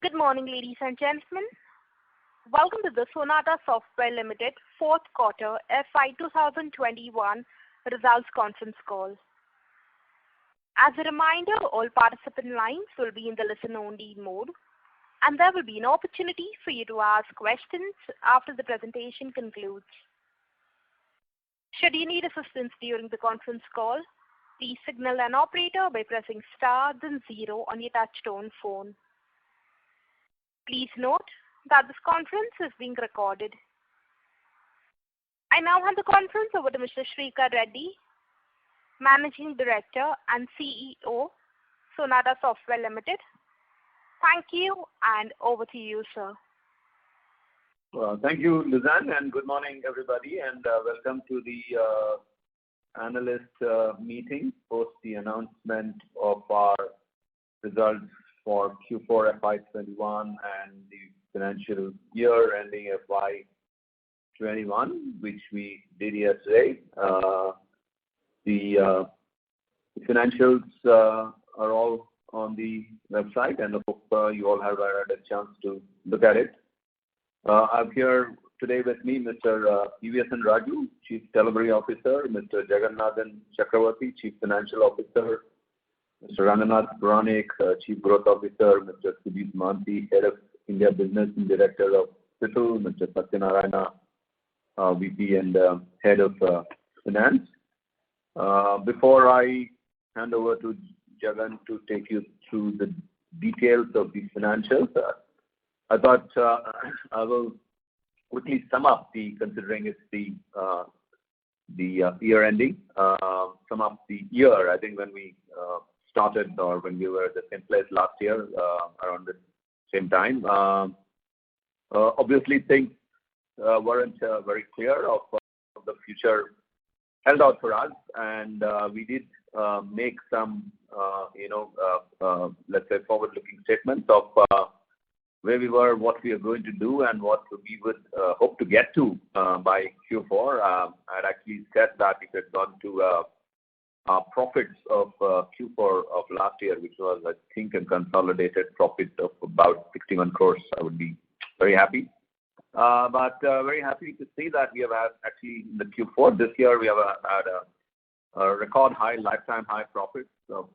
Good morning, ladies and gentlemen. Welcome to the Sonata Software Limited fourth quarter FY 2021 results conference call. As a reminder, all participant lines will be in the listen-only mode, and there will be an opportunity for you to ask questions after the presentation concludes. Should you need assistance during the conference call, please signal an operator by pressing star then 0 on your touch-tone phone. Please note that this conference is being recorded. I now hand the conference over to Mr. Srikar Reddy, Managing Director and CEO, Sonata Software Limited. Thank you, and over to you, sir. Thank you, Lizanne, and good morning, everybody, and welcome to the analyst meeting post the announcement of our results for Q4 FY21 and the financial year ending FY21, which we did yesterday. The financials are all on the website, and I hope you all have had a chance to look at it. I'm here today with me, Mr. EVSN Raju, Chief Delivery Officer, Mr. Jagannathan Chakravarti, Chief Financial Officer, Mr. Ranganath Puranik, Chief Growth Officer, Mr. Sudhir Manti, Head of India Business and Director of CITL, Mr. Satyanarayana, VP and Head of Finance. Before I hand over to Jagan to take you through the details of the financials, I thought I will quickly sum up considering it's the year ending, sum up the year. I think when we started or when we were at the same place last year around the same time, obviously things weren't very clear of the future held out for us, and we did make some, let's say forward-looking statements of where we were, what we are going to do, and what we would hope to get to by Q4. I'd actually said that if it had gone to our profits of Q4 of last year, which was, I think, a consolidated profit of about 61 crores, I would be very happy. But very happy to see that we have had actually in the Q4 this year, we have had a record high, lifetime high profits of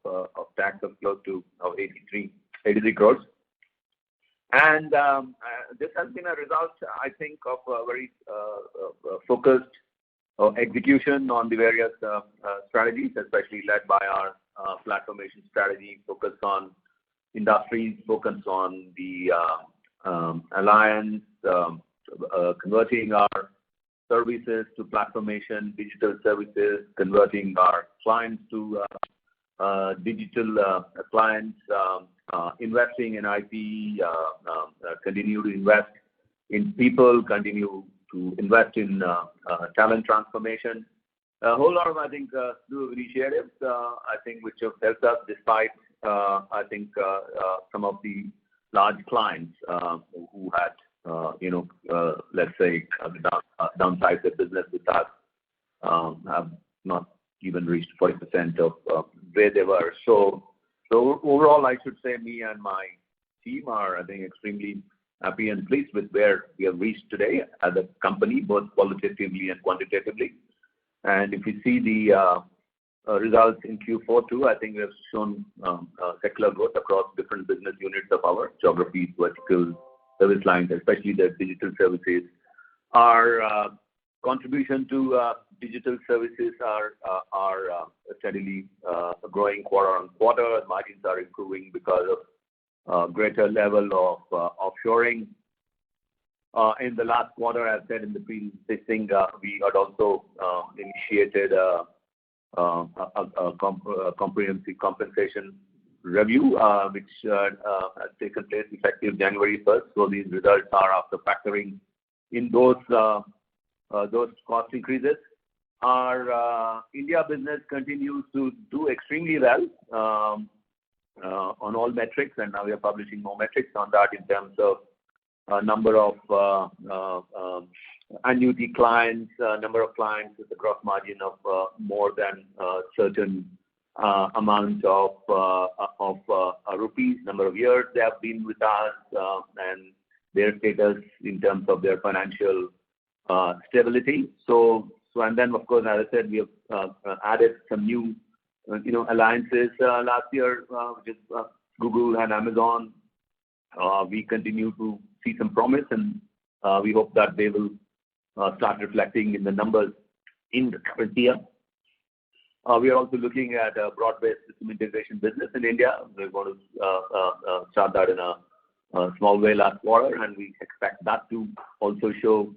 tax of close to 83 crores. And this has been a result, I think, of a very focused execution on the various strategies, especially led by our platformation strategy, focused on industries, focused on the alliance, converting our services to platformation, digital services, converting our clients to digital clients, investing in IP, continue to invest in people, continue to invest in talent transformation. A whole lot of, I think, new initiatives, I think, which have helped us despite, I think, some of the large clients who had, let's say, downsized their business with us, have not even reached 40% of where they were. So overall, I should say me and my team are, I think, extremely happy and pleased with where we have reached today as a company, both qualitatively and quantitatively. And if you see the results in Q4 too, I think we have shown secular growth across different business units of our geographies, verticals, service lines, especially the digital services. Our contribution to digital services are steadily growing quarter on quarter. Margins are improving because of greater level of offshoring. In the last quarter, as said in the previous thing, we had also initiated a comprehensive compensation review, which has taken place effective January 1st. So these results are after factoring in those cost increases. Our India business continues to do extremely well on all metrics, and now we are publishing more metrics on that in terms of number of annuity clients, number of clients with a gross margin of more than certain amount of rupees, number of years they have been with us, and their status in terms of their financial stability. And then, of course, as I said, we have added some new, alliances last year, which is Google and Amazon. We continue to see some promise, and we hope that they will start reflecting in the numbers in the current year. We are also looking at a broad-based system integration business in India. We're going to start that in a small way last quarter, and we expect that to also show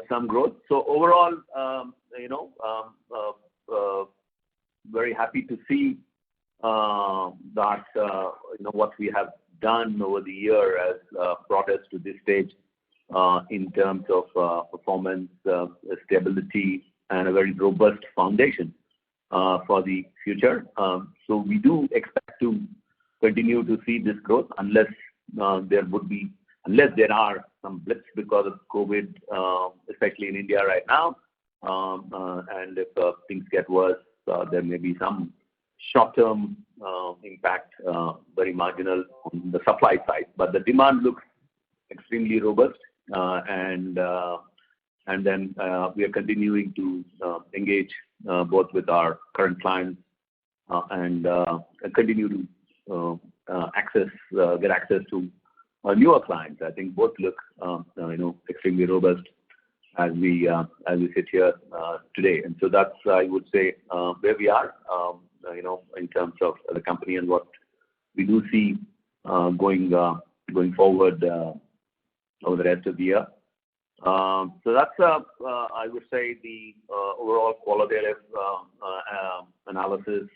some growth. So overall, very happy to see that what we have done over the year has brought us to this stage in terms of performance, stability, and a very robust foundation for the future. So we do expect to continue to see this growth unless there are some blips because of COVID, especially in India right now. And if things get worse, there may be some short-term impact, very marginal on the supply side. But the demand looks extremely robust, and then we are continuing to engage both with our current clients and continue to get access to newer clients. I think both look extremely robust as we sit here today. And so that's, I would say, where we are in terms of the company and what we do see going forward over the rest of the year. So that's, I would say, the overall qualitative analysis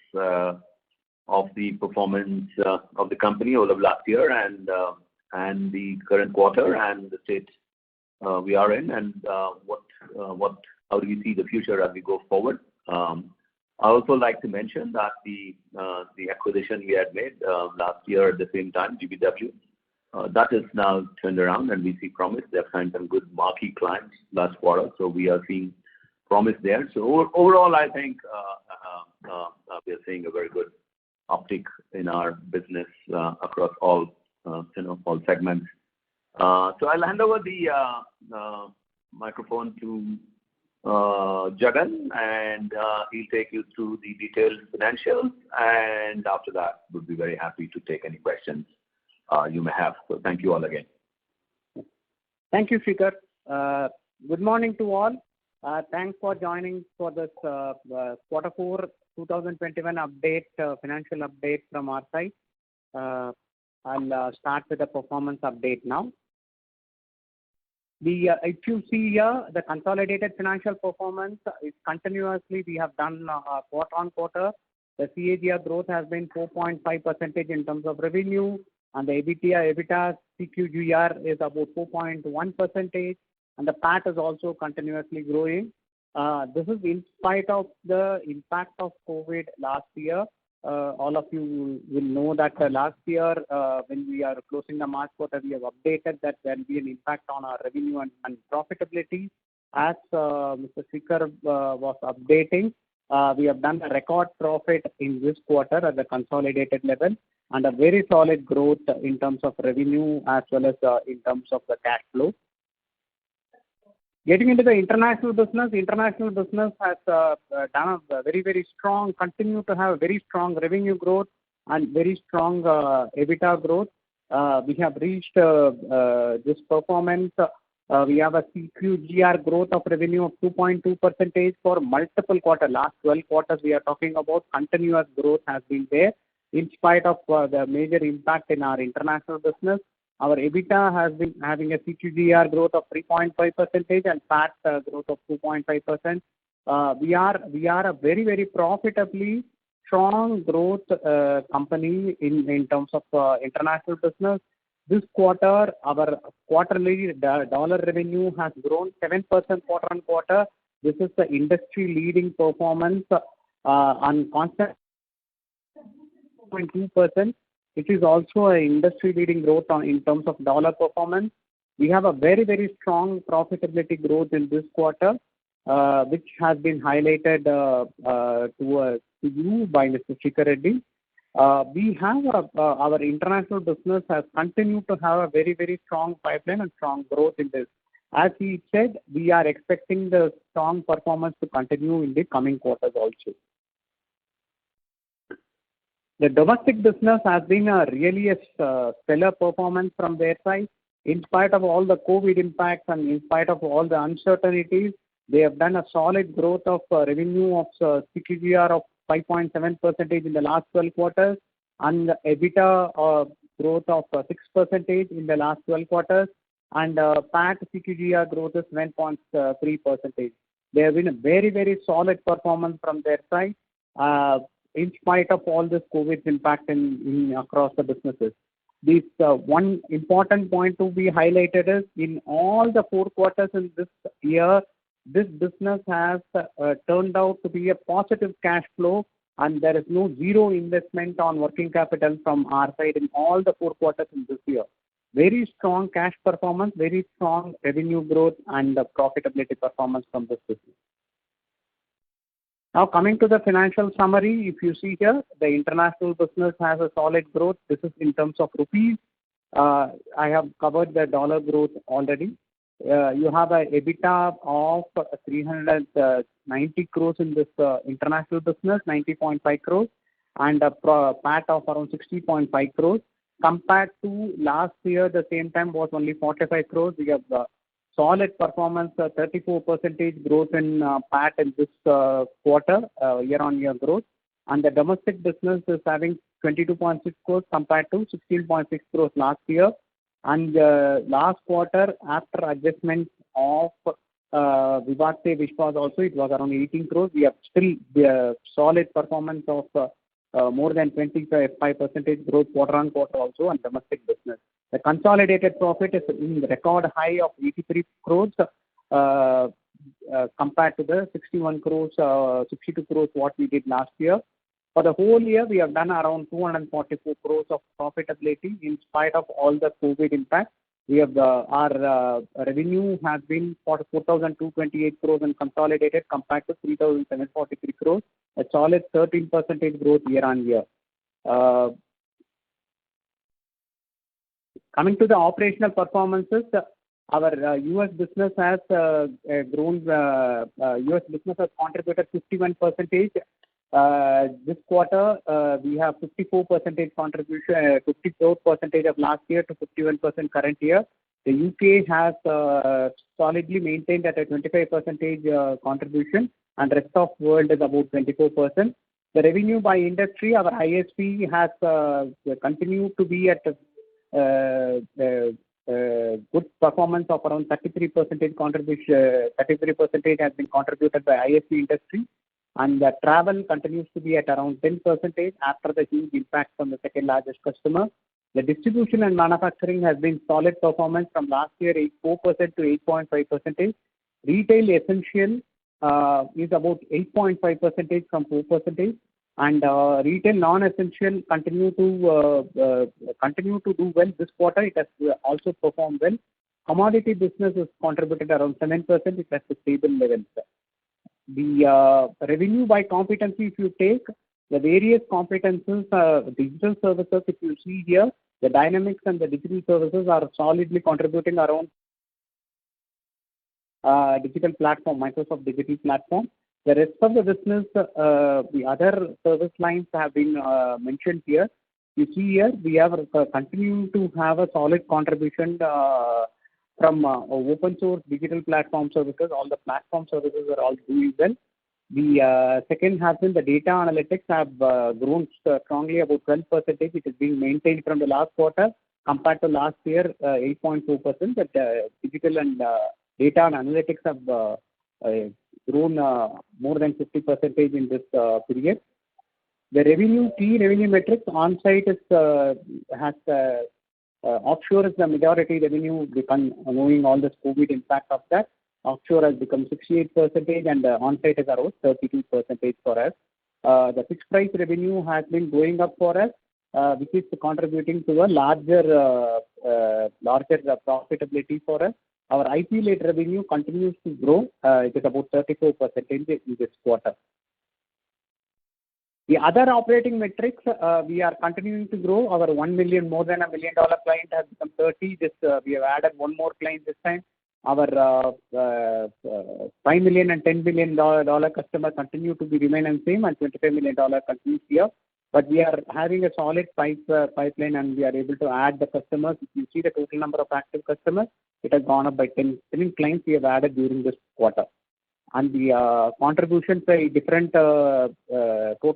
of the performance of the company over the last year and the current quarter and the state we are in, and how do we see the future as we go forward. I also like to mention that the acquisition we had made last year at the same time, GBW, that is now turned around, and we see promise. They have signed some good marquee clients last quarter, so we are seeing promise there. So overall, I think we are seeing a very good uptick in our business across all segments. So I'll hand over the microphone to Jagan, and he'll take you through the detailed financials, and after that, we'll be very happy to take any questions you may have. So thank you all again. Thank you, Shikhar. Good morning to all. Thanks for joining for this Quarter 4 2021 update, financial update from our side. I'll start with the performance update now. If you see here, the consolidated financial performance is continuously, we have done quarter on quarter. The CAGR growth has been 4.5% in terms of revenue, and the EBITDA CQGR is about 4.1%, and the PAT is also continuously growing. This is in spite of the impact of COVID last year. All of you will know that last year, when we are closing the March quarter, we have updated that there will be an impact on our revenue and profitability. As Mr. Shikhar was updating, we have done a record profit in this quarter at the consolidated level, and a very solid growth in terms of revenue as well as in terms of the cash flow. Getting into the international business has done a very, very strong, continue to have very strong revenue growth and very strong EBITDA growth. We have reached this performance. We have a CQGR growth of revenue of 2.2% for multiple quarters. Last 12 quarters we are talking about, continuous growth has been there. In spite of the major impact in our international business, our EBITDA has been having a CQGR growth of 3.5% and PAT growth of 2.5%. We are a very, very profitably strong growth company in terms of international business. This quarter, our quarterly dollar revenue has grown 7% quarter on quarter. This is the industry leading performance on constant 2.2%. It is also an industry leading growth in terms of dollar performance. We have a very, very strong profitability growth in this quarter. which has been highlighted to you by Mr. Shikhar Reddy. We have our international business has continued to have a very, very strong pipeline and strong growth in this. As he said, we are expecting the strong performance to continue in the coming quarters also. The domestic business has been really a stellar performance from their side. In spite of all the COVID impacts and in spite of all the uncertainties, they have done a solid growth of revenue of CQGR of 5.7% in the last 12 quarters and EBITDA growth of 6% in the last 12 quarters and PAT CQGR growth is 7.3%. They have been a very, very solid performance from their side in spite of all this COVID impact in across the businesses. This one important point to be highlighted is in all the 4 quarters in this year, this business has turned out to be a positive cash flow and there is no zero investment on working capital from our side in all the 4 quarters in this year. Very strong cash performance, very strong revenue growth and profitability performance from this business. Now coming to the financial summary, if you see here, the international business has a solid growth. This is in terms of rupees. I have covered the dollar growth already. You have a EBITDA of 390 crores in this international business, 90.5 crores, and a PAT of around 60.5 crores. Compared to last year, the same time was only 45 crores. We have solid performance, 34% growth in PAT in this quarter, year-on-year growth. And the domestic business is having 22.6 crores compared to 16.6 crores last year. And last quarter, after adjustment of Vivad Se Vishwas also, it was around 18 crores. We have still the solid performance of more than 25% growth quarter-on-quarter also on domestic business. The consolidated profit is in record high of 83 crores compared to the 61 crores, 62 crores what we did last year. For the whole year, we have done around 244 crores of profitability in spite of all the COVID impact. We have our revenue has been 4,228 crores and consolidated compared to 3,743 crores, a solid 13% growth year-on-year. Coming to the operational performances, our US business has grown. US business has contributed 51%. This quarter, we have 54% contribution, 54% of last year to 51% current year. The UK has solidly maintained at a 25% contribution, and rest of world is about 24%. The revenue by industry, our ISP has continued to be at good performance of around 33% contribution. 33% has been contributed by ISP industry. And the travel continues to be at around 10% after the huge impact from the second largest customer. The distribution and manufacturing has been solid performance from last year, 4% to 8.5%. Retail essential is about 8.5% from 4%. And retail non-essential continue to do well this quarter. It has also performed well. Commodity business is contributed around 7%. It has a stable level. The revenue by competency, if you take the various competencies, digital services, if you see here, the dynamics and the digital services are solidly contributing around digital platform, Microsoft Digital Platform. The rest of the business, the other service lines have been mentioned here. You see here, we have continued to have a solid contribution from open source digital platform services. All the platform services are all doing well. The second has been the data analytics have grown strongly about 12%. It is being maintained from the last quarter compared to last year 8.2%. But digital and data and analytics have grown more than 50% in this period. The key revenue metrics on-site has offshore is the majority revenue, knowing all this COVID impact of that. Offshore has become 68% and on-site is around 32% for us. The fixed price revenue has been going up for us, which is contributing to a larger profitability for us. our IP-led revenue continues to grow. It is about 34% in this quarter. The other operating metrics, we are continuing to grow. Our more than $1 million client has become 30. We have added one more client this time. Our $5 million and $10 million customer continue to remain the same, and $25 million continues here. But we are having a solid pipeline, and we are able to add the customers. If you see the total number of active customers, it has gone up by 10 clients we have added during this quarter. And the contributions by different total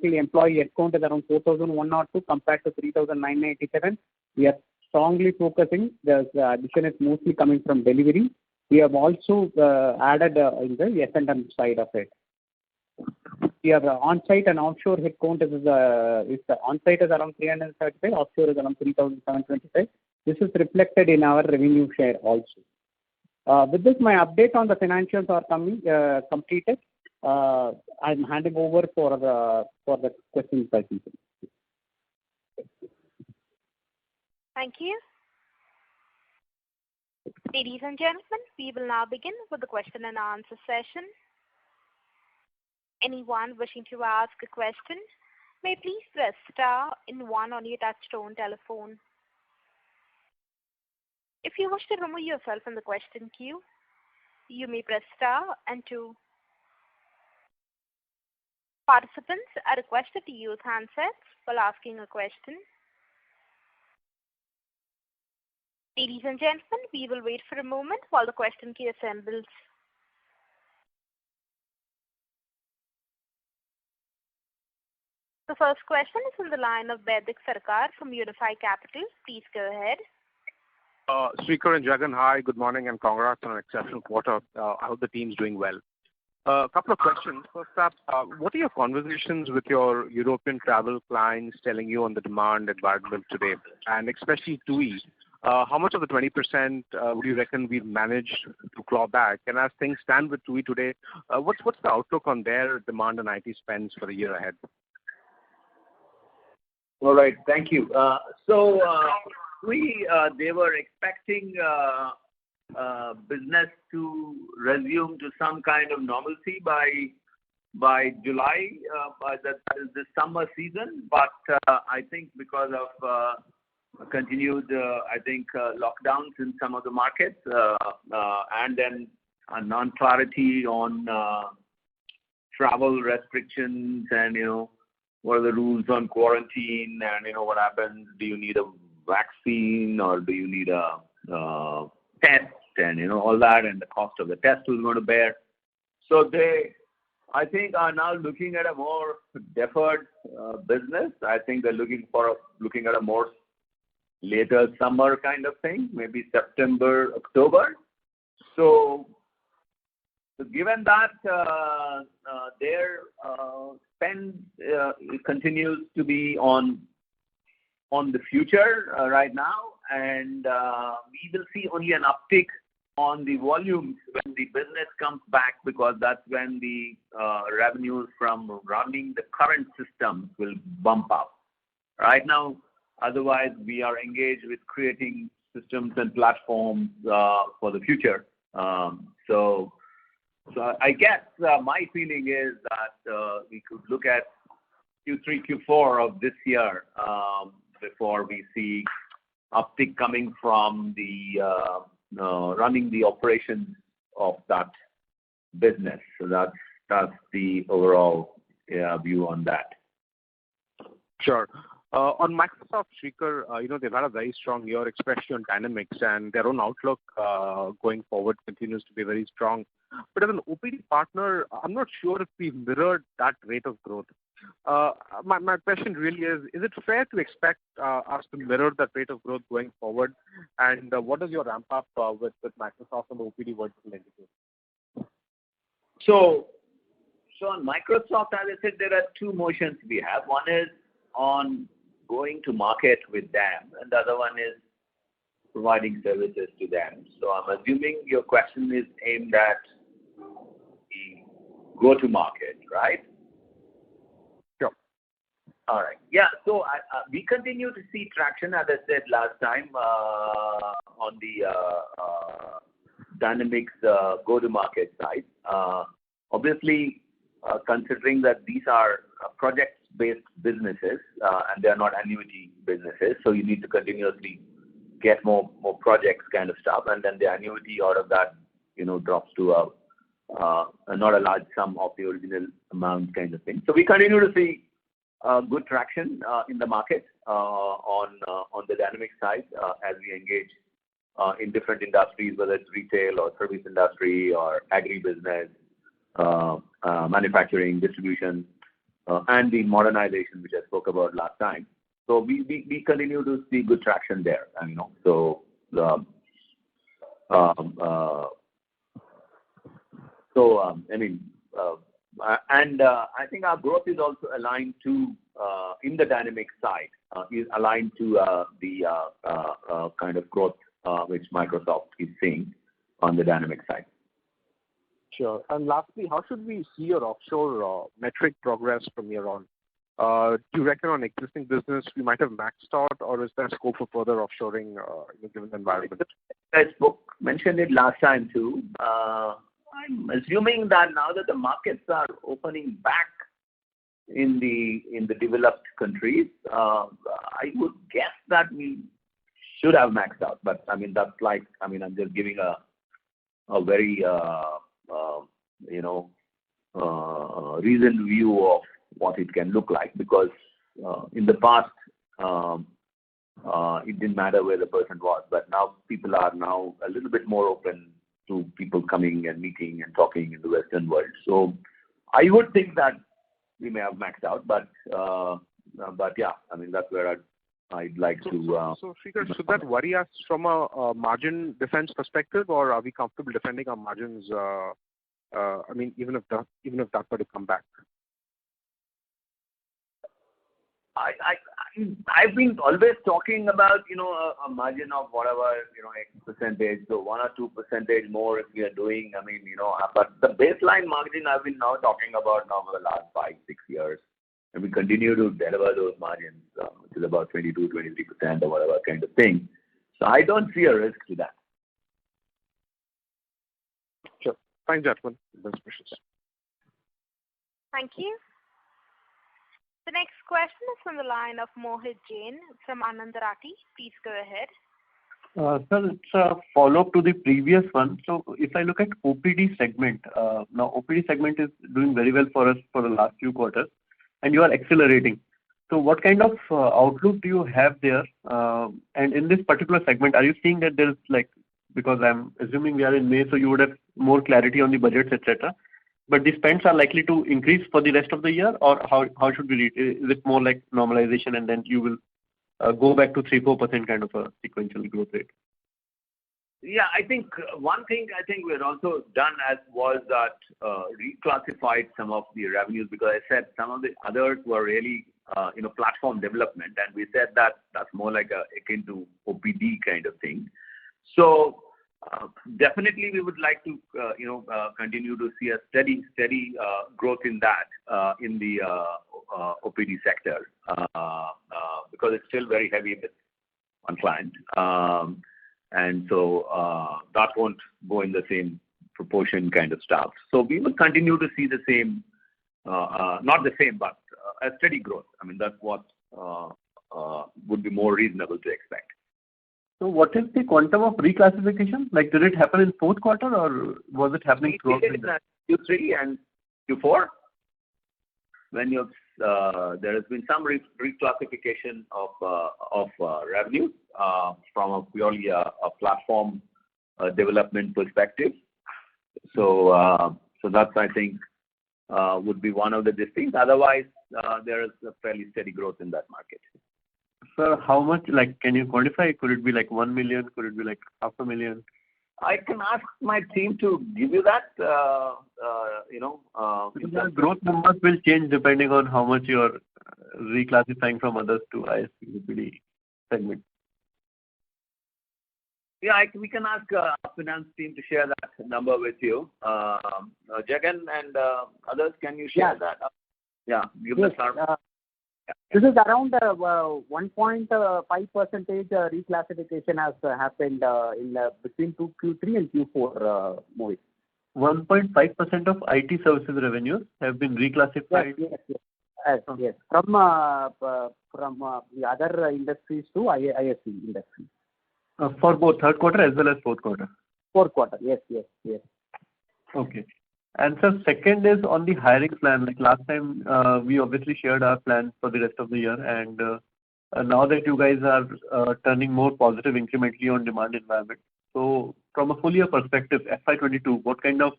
employee headcount is around 4,102 compared to 3,997. We are strongly focusing. The addition is mostly coming from delivery. We have also added in the S&M side of it. We have on-site and offshore headcount is on-site is around 335, offshore is around 3,725. This is reflected in our revenue share also. With this, my update on the financials are completed. I'm handing over for the questions by people. Thank you. Ladies and gentlemen, we will now begin with the question and answer session. Anyone wishing to ask a question may please press star and 1 on your touchtone telephone. If you wish to remove yourself from the question queue, you may press star and 2. Participants are requested to use handsets while asking a question. Ladies and gentlemen, we will wait for a moment while the question queue assembles. The first question is on the line of Baidik Sarkar from Unifi Capital. Please go ahead. Sreekanth and Jagan, hi, good morning, and congrats on an exceptional quarter. I hope the team's doing well. A couple of questions. First up, what are your conversations with your European travel clients telling you on the demand environment today, and especially TUI? How much of the 20% would you reckon we've managed to claw back? And as things stand with TUI today, what's the outlook on their demand and IT spends for the year ahead? All right, thank you. They were expecting business to resume to some kind of normalcy by July, that is the summer season. But I think because of continued lockdowns in some of the markets, and then a non-clarity on travel restrictions and what are the rules on quarantine, and what happens, do you need a vaccine or do you need a test, and all that, and the cost of the test who's going to bear. So they, I think, are now looking at a more deferred business. I think they're looking at a more later summer kind of thing, maybe September, October. So given that their spend continues to be on the future right now, and we will see only an uptick on the volumes when the business comes back, because that's when the revenues from running the current system will bump up. Right now, otherwise, we are engaged with creating systems and platforms for the future. So I guess my feeling is that we could look at Q3, Q4 of this year before we see uptick coming from the running the operations of that business. So that's the overall view on that. Sure. On Microsoft, Sreekanth, they've had a very strong year, especially on Dynamics, and their own outlook going forward continues to be very strong. But as an OPD partner, I'm not sure if we've mirrored that rate of growth. My question really is it fair to expect us to mirror that rate of growth going forward? And what is your ramp up with Microsoft and the OPD vertical entity? So on Microsoft, as I said, there are two motions we have. One is on going to market with them, and the other one is providing services to them. So I'm assuming your question is aimed at the go-to-market, right? Sure. All right. Yeah. So we continue to see traction, as I said last time, on the Dynamics go-to-market side. Obviously, considering that these are project-based businesses and they are not annuity businesses, so you need to continuously get more projects kind of stuff, and then the annuity out of that, drops to not a large sum of the original amount kind of thing. So we continue to see good traction in the market on the Dynamics side as we engage in different industries, whether it's retail or service industry or agri-business, manufacturing, distribution, and the modernization, which I spoke about last time. So we continue to see good traction there. I think our growth is also aligned to in the Dynamics side is aligned to the kind of growth which Microsoft is seeing on the Dynamics side. Sure. And lastly, how should we see your offshore metric progress from here on? Do you reckon on existing business we might have maxed out, or is there scope for further offshoring given the environment? I mentioned it last time too. I'm assuming that now that the markets are opening back in the developed countries, I would guess that we should have maxed out. But I'm just giving a very reasoned view of what it can look like, because in the past it didn't matter where the person was, but now people are now a little bit more open to people coming and meeting and talking in the Western world. So I would think that we may have maxed out, but yeah, that's where I'd like to. So Sridhar, should that worry us from a margin defense perspective, or are we comfortable defending our margins? Even if that were to come back. I've been always talking about a margin of whatever X percentage, so 1 or 2% more if we are doing. But the baseline margin I've been now talking about now for the last 5-6 years, and we continue to deliver those margins, which is about 22-23% or whatever kind of thing. So I don't see a risk to that. Sure. Thanks, gentlemen. Best wishes. Thank you. The next question is from the line of Mohit Jain from Anand Rathi. Please go ahead. Sir, it's a follow-up to the previous one. So if I look at OPD segment, now OPD segment is doing very well for us for the last few quarters, and you are accelerating. So what kind of outlook do you have there? And in this particular segment, are you seeing that there's because I'm assuming we are in May, so you would have more clarity on the budgets, etc. But the spends are likely to increase for the rest of the year, or how should we read it? Is it more like normalization and then you will go back to 3-4% kind of a sequential growth rate? Yeah, I think one thing we had also done was that reclassified some of the revenues, because I said some of the others were really platform development, and we said that that's more like akin to OPD kind of thing. So definitely we would like to continue to see a steady growth in that in the OPD sector because it's still very heavy on client, and so that won't go in the same proportion kind of stuff. So we will continue to see the same, not the same, but a steady growth. That's what would be more reasonable to expect. So what is the quantum of reclassification? Did it happen in fourth quarter, or was it happening throughout the year? Q3 and Q4, when there has been some reclassification of revenue from a purely a platform development perspective. So that's, I think, would be one of the things. Otherwise, there is a fairly steady growth in that market. Sir, how much, can you quantify? Could it be 1 million? Could it be 500,000? I can ask my team to give you that, The growth numbers will change depending on how much you are reclassifying from others to ISP segment. Yeah, we can ask our finance team to share that number with you. Jagan and others, can you share that? Yeah, give us our... This is around 1.5% reclassification has happened in between Q3 and Q4 movies. 1.5% of IT services revenues have been reclassified. Yes. From the other industries to ISC industry. For both third quarter as well as fourth quarter. Fourth quarter, yes. Okay. And sir, second is on the hiring plan. Like last time, we obviously shared our plan for the rest of the year, and now that you guys are turning more positive incrementally on demand environment. So from a full year perspective, FY22, what kind of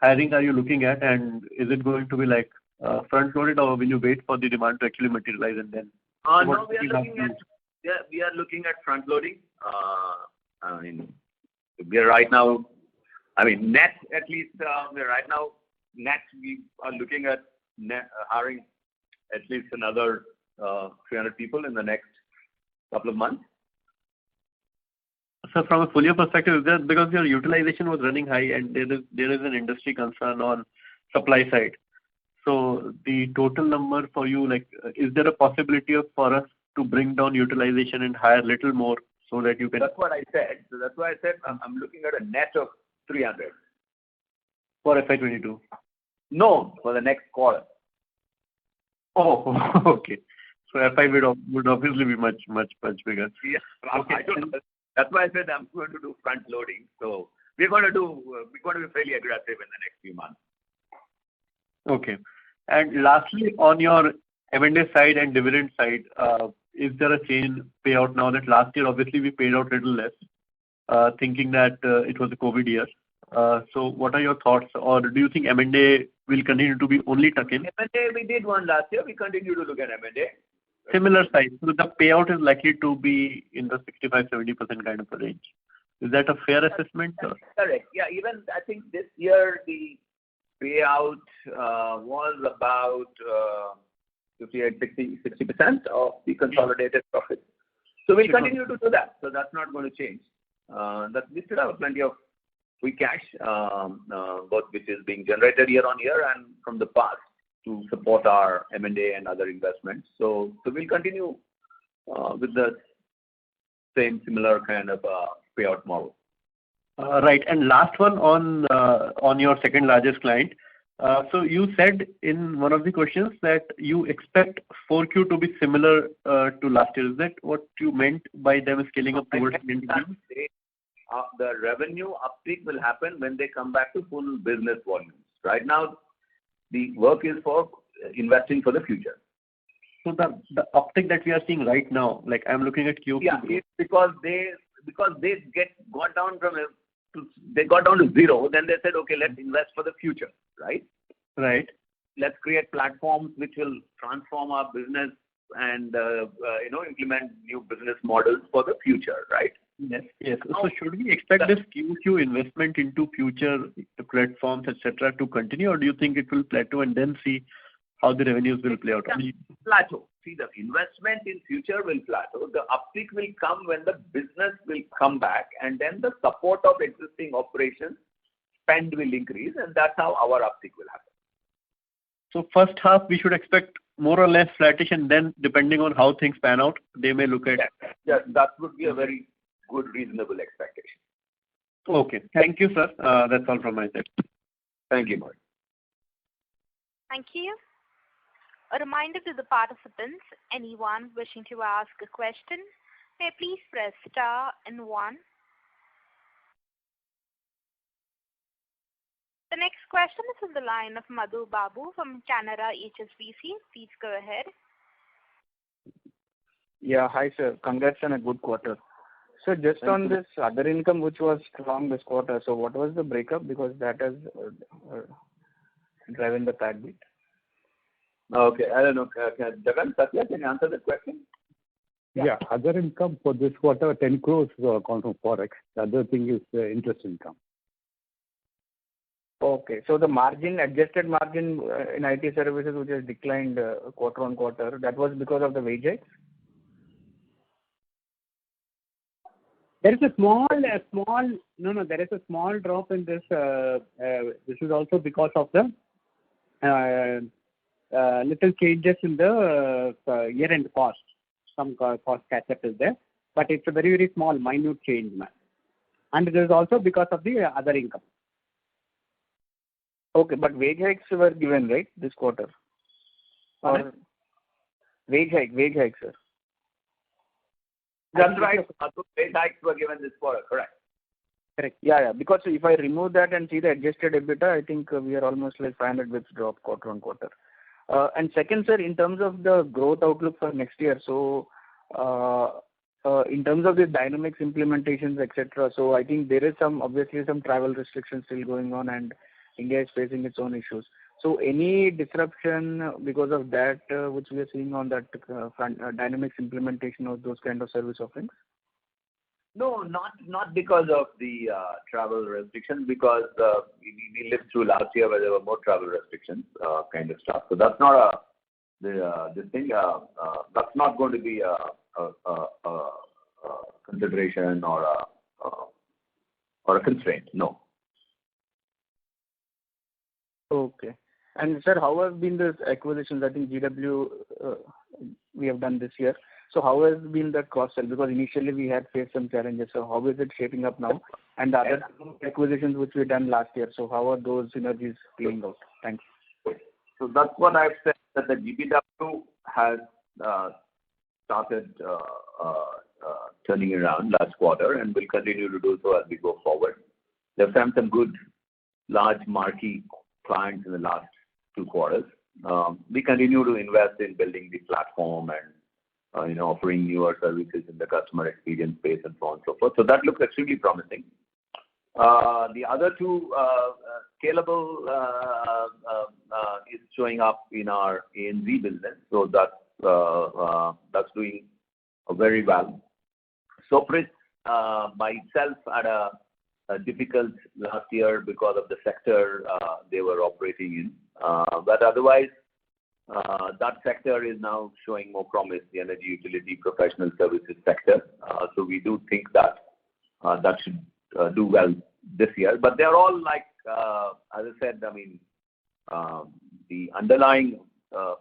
hiring are you looking at, and is it going to be like front loaded, or will you wait for the demand to actually materialize and then? No, we are looking at front loading. I mean, we are right now. I mean, net at least we are right now. Net, we are looking at hiring at least another 300 people in the next couple of months. So from a full year perspective, is that because your utilization was running high and there is an industry concern on supply side? So the total number for you, like, is there a possibility for us to bring down utilization and hire little more so that you can? That's what I said. So that's why I said I'm looking at a net of 300 for FY22. No, for the next quarter. Oh, okay. So FI would obviously be much bigger. Yeah. Okay. I don't know. That's why I said I'm going to do front loading. So we're going to be fairly aggressive in the next few months. Okay. And lastly, on your M&A side and dividend side, is there a change in payout now that last year obviously we paid out a little less, thinking that it was a COVID year. So what are your thoughts, or do you think M&A will continue to be only tuck-in? M&A, we did one last year. We continue to look at M&A. Similar size. So the payout is likely to be in the 65-70% kind of a range. Is that a fair assessment? Or? Correct. Yeah. Even I think this year the payout was about 58-60% of the consolidated profit. So we'll continue to do that. So that's not going to change. That we still have plenty of free cash, both which is being generated year on year and from the past to support our M&A and other investments. So we'll continue with the same similar kind of payout model. Right. And last one on your second largest client. So you said in one of the questions that you expect 4Q to be similar to last year. Is that what you meant by them scaling up towards the end of the year? The revenue uptick will happen when they come back to full business volumes. Right now, the work is for investing for the future. So the uptick that we are seeing right now, like I'm looking at QQ. Yeah, it's because they got down to zero. Then they said, okay, let's invest for the future, right? Right. Let's create platforms which will transform our business and implement new business models for the future, right? Yes. So should we expect this QQ investment into future platforms, etc., to continue, or do you think it will plateau and then see how the revenues will play out? Plateau. See, the investment in future will plateau. The uptick will come when the business will come back, and then the support of existing operations spend will increase, and that's how our uptick will happen. So first half we should expect more or less flattish, and then depending on how things pan out, they may look at. Yes, that would be a very good, reasonable expectation. Okay. Thank you, sir. That's all from my side. Thank you, Mohit. Thank you. A reminder to the participants, anyone wishing to ask a question, may please press star and 1. The next question is on the line of Madhu Babu from Canara HSBC. Please go ahead. Yeah, hi sir. Congrats on a good quarter. So just on this other income which was strong this quarter, so what was the breakup? Because that has driven the PAT bit. Okay, I don't know. Jagan, Satya, can you answer that question? Yeah, other income for this quarter, 10 crores account from Forex. The other thing is interest income. Okay, so the margin, adjusted margin in IT services which has declined quarter on quarter, that was because of the wage hikes? There is a small drop in this. This is also because of the little changes in the year-end cost. Some cost catch-up is there, but it's a very, very small, minute change, ma'am. And it is also because of the other income. Okay, but wage hikes were given, right, this quarter? Or wage hikes, sir. That's right. Wage hikes were given this quarter, correct. Correct. Yeah. Because if I remove that and see the adjusted EBITDA, I think we are almost like 500 bits drop quarter on quarter. And second, sir, in terms of the growth outlook for next year, so in terms of the Dynamics implementations, etc., so I think there is obviously some travel restrictions still going on, and India is facing its own issues. So any disruption because of that, which we are seeing on that front, Dynamics implementation of those kind of service offerings? No, not because of the travel restrictions, because we lived through last year where there were more travel restrictions, kind of stuff. So that's not this thing. That's not going to be a consideration or a constraint. No. Okay. And sir, how have been the acquisitions? I think GW we have done this year. So how has been the cross-sell? Because initially we had faced some challenges. So how is it shaping up now? And the other acquisitions which we done last year, so how are those synergies playing out? Thanks. So that's what I've said, that the GBW has started turning around last quarter and will continue to do so as we go forward. They've found some good, large marquee clients in the last 2 quarters. We continue to invest in building the platform and offering newer services in the customer experience space and so on and so forth. So that looks extremely promising. The other 2, scalable is showing up in our ANZ business. So that's doing very well. Sopris by itself had a difficult last year because of the sector they were operating in. But otherwise, that sector is now showing more promise, the energy utility professional services sector. So we do think that that should do well this year. But they're all like, as I said, I mean, the underlying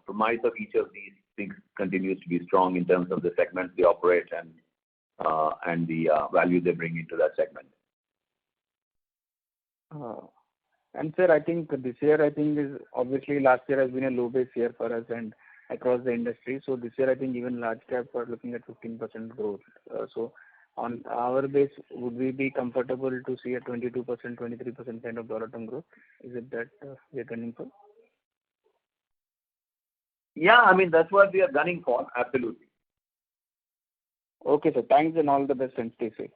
premise of each of these things continues to be strong in terms of the segments they operate and the value they bring into that segment. And sir, I think this year, is obviously last year has been a low base year for us and across the industry. So this year, I think even large cap are looking at 15% growth. So on our base, would we be comfortable to see a 22%, 23% kind of dollar term growth? Is it that we are gunning for? Yeah, I mean, that's what we are gunning for. Absolutely. Okay, sir. Thanks and all the best and stay safe.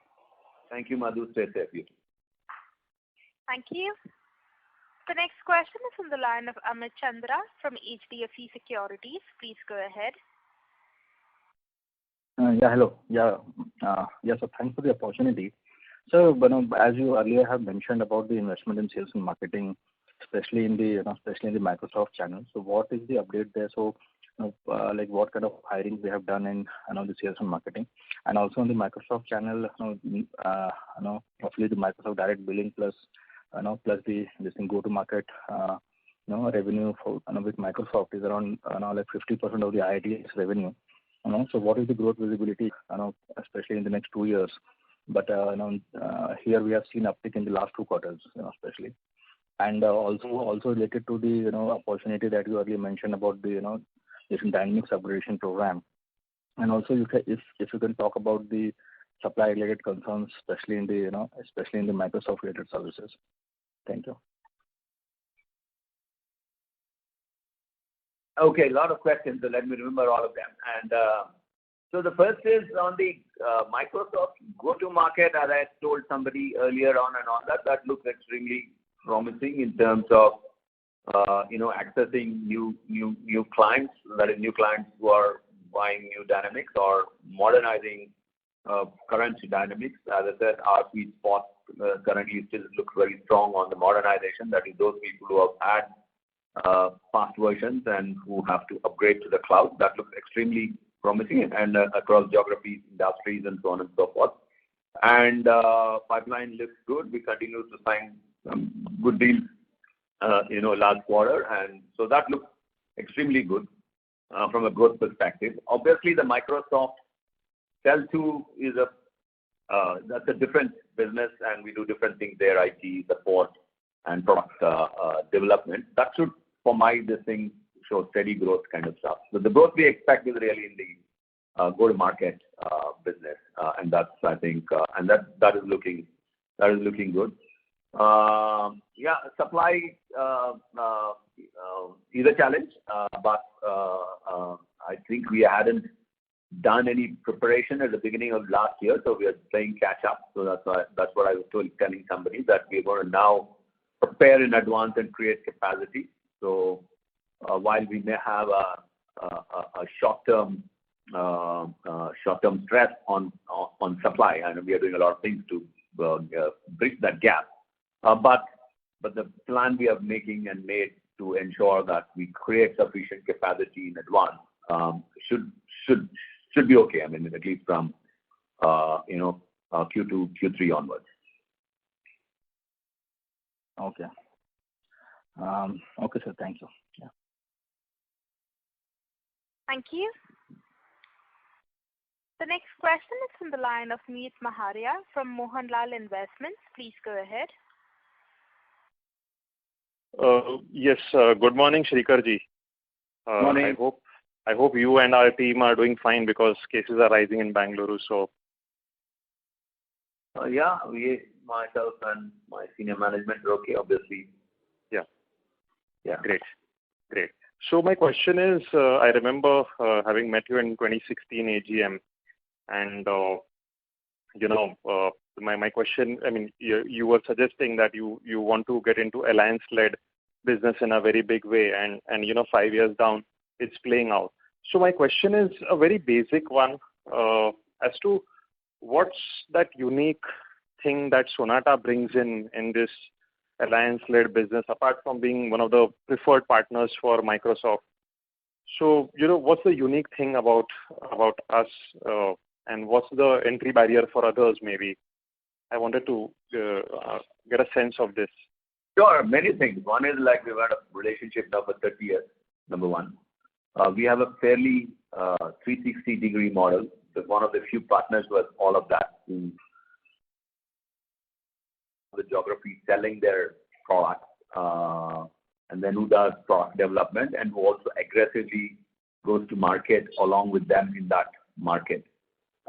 Thank you, Madhu. Stay safe. You too. Thank you. The next question is from the line of Amit Chandra from HDFC Securities. Please go ahead. Hello. So thanks for the opportunity. So, as you earlier have mentioned about the investment in sales and marketing, especially in the Microsoft channel. So, what is the update there? So, like what kind of hiring we have done in the sales and marketing, and also on the Microsoft channel, hopefully the Microsoft Direct Billing plus the go-to-market revenue for with Microsoft is around like 50% of the IIT's revenue. So what is the growth visibility, especially in the next 2 years? But here we have seen uptick in the last 2 quarters, especially, and also related to the opportunity that you earlier mentioned about the this Dynamics upgradation program, and also if you can talk about the supply related concerns, especially in the Microsoft related services. Thank you. Okay, a lot of questions, so let me remember all of them. And so the first is on the Microsoft go-to-market, as I told somebody earlier on and all that looks extremely promising in terms of accessing new clients, that is new clients who are buying new Dynamics or modernizing current Dynamics. As I said, our sweet spot currently still looks very strong on the modernization. That is those people who have had past versions and who have to upgrade to the cloud. That looks extremely promising and across geographies, industries, and so on and so forth. And pipeline looks good. We continue to sign some good deals, last quarter, and so that looks extremely good from a growth perspective. Obviously, the Microsoft sell-to is that's a different business, and we do different things there, IT support and product development. That should, for this thing, show steady growth kind of stuff. So the growth we expect is really in the go-to-market business, and that's, I think, and that is looking good. Supply is a challenge, but I think we hadn't done any preparation at the beginning of last year, so we are playing catch up. So that's what I was telling somebody, that we're going to now prepare in advance and create capacity. So while we may have a short-term stress on supply, and we are doing a lot of things to bridge that gap. But the plan we are making and made to ensure that we create sufficient capacity in advance should be okay. I mean, at least from Q2, Q3 onwards. Okay. Okay, sir. Thank you. Yeah. Thank you. The next question is from the line of Meet Maharia from Mohanlal Investments. Please go ahead. Yes. Good morning, Sreekar ji. Morning. I hope you and our team are doing fine, because cases are rising in Bangalore. So. Myself and my senior management are okay, obviously. Yeah. Great. So my question is, I remember having met you in 2016 AGM, and my question, I mean, you were suggesting that you want to get into alliance-led business in a very big way, and 5 years down, it's playing out. So my question is a very basic one, as to what's that unique thing that Sonata brings in this alliance-led business, apart from being one of the preferred partners for Microsoft. So, what's the unique thing about us, and what's the entry barrier for others, maybe? I wanted to get a sense of this. Sure, many things. One is, like, we've had a relationship now for 30 years, number one. We have a fairly 360-degree model. We're one of the few partners with all of that, in the geography selling their products, and then who does product development, and who also aggressively goes to market along with them in that market.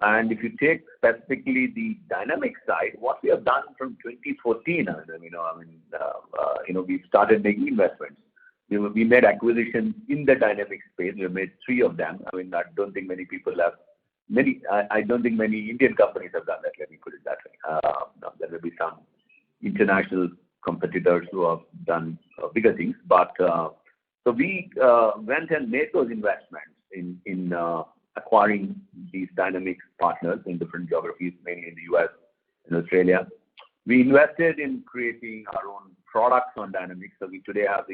And if you take specifically the Dynamics side, what we have done from 2014, we started making investments. We made acquisitions in the Dynamics space. We have made 3 of them. I mean, I don't think many people have. I don't think many Indian companies have done that. Let me put it that way. There will be some international competitors who have done bigger things, but so we went and made those investments in acquiring these Dynamics partners in different geographies, mainly in the US and Australia. We invested in creating our own products on Dynamics, so we today have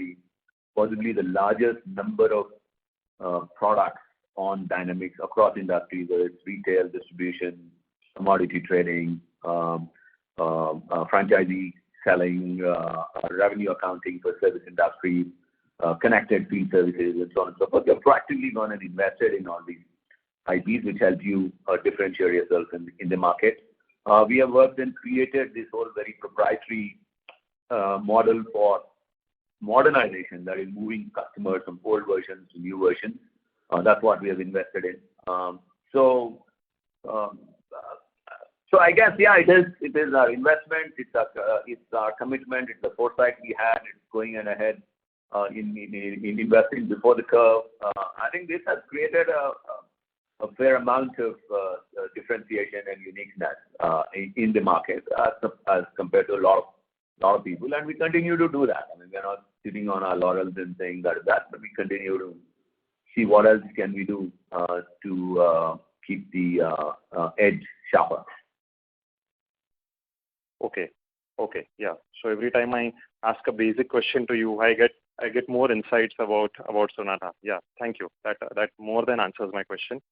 possibly the largest number of products on Dynamics across industries, whether it's retail, distribution, commodity trading, franchisee selling, revenue accounting for service industry, connected field services, and so on and so forth. We have proactively gone and invested in all these IPs, which help you differentiate yourself in the market. We have worked and created this whole very proprietary model for modernization, that is moving customers from old versions to new versions. That's what we have invested in. So I guess, it is our investment, it's our commitment, it's the foresight we had, it's going ahead in investing before the curve. I think this has created a fair amount of differentiation and uniqueness in the market as compared to a lot of people, and we continue to do that. I mean, we're not sitting on our laurels and saying that, but we continue to see what else can we do to keep the edge sharper. Okay. Yeah. So every time I ask a basic question to you, I get more insights about Sonata. Yeah. Thank you. That more than answers my question.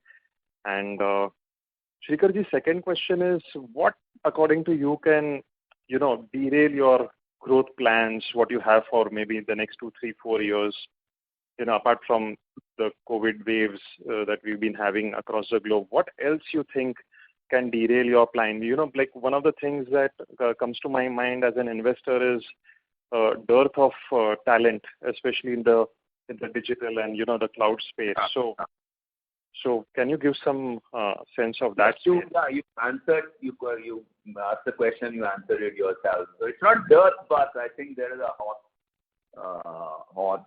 And Sreekarji, second question is, what according to you can derail your growth plans, what you have for maybe the next 2, 3, 4 years? apart from the COVID waves that we've been having across the globe, what else you think can derail your plan? Like one of the things that comes to my mind as an investor is dearth of talent, especially in the digital and the cloud space. So can you give some sense of that? You answered. You asked the question. You answered it yourself. So it's not dearth, but I think there is a hot